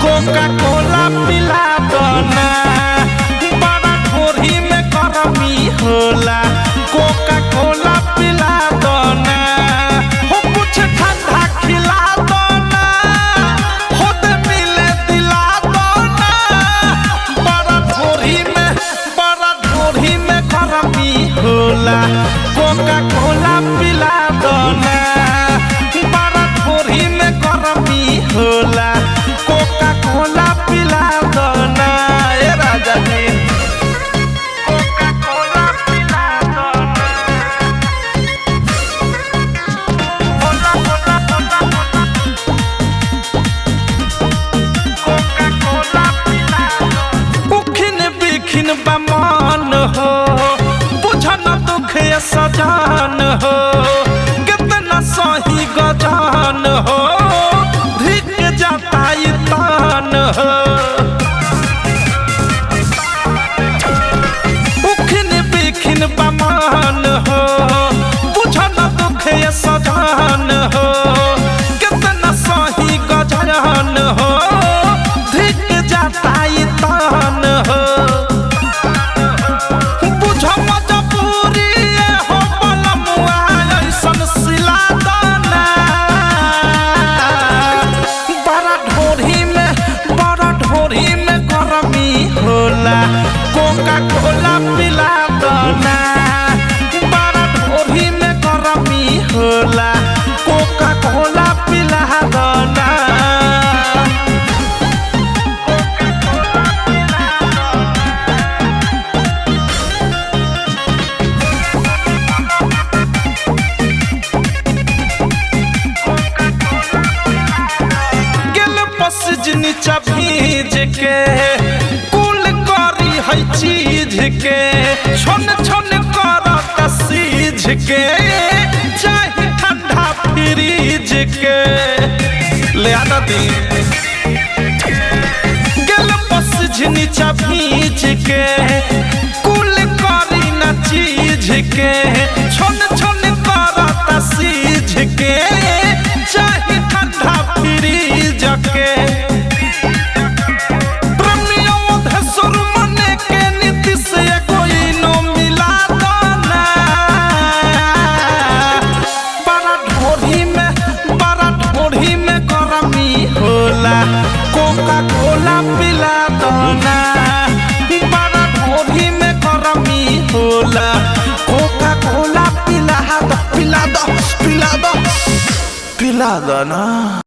Coca कोला पिला दो ना बड़ा ढोरी में गरमी होला कोका कोला पिला दो ना हो कुछ ठंडा खिला दो ना खुद मिले दिला दो ना बड़ा ढोरी में गरमी होला कोका कोला पिला दो ना बड़ा ढोरी में गरमी होला कोका कोला पिला दो ना ए राजा जी कोका कोला पिला दो ना कोका कोला कोका कोला पिला दो उखिन बिखिन बमान हो बुझन दुख सजान हो कितना सही गजान हो धिक जाता तान हो उखिन बिखिन बमान हो बुझन दुख सजान हो कितना सही गजान हो धिक जाता तान हो कोका कोला पिला दो ना बड़ा ढोरी में गरमी होला कोका कोला पिला दो ना गेल पसिज नीचा भीज के है चीज के छोन छोन करत सीझ के चाहे ठंडा फ्रीज के ले आना दी गल पसिज नीचा भीज के कुल करी ना चीज के छोन छोन करत सीझ के चाहे ठंडा फ्रीज के कोका कोला पिला दो ना बड़ा ढोरी में गरमी होला कोका कोला पिला दो ना।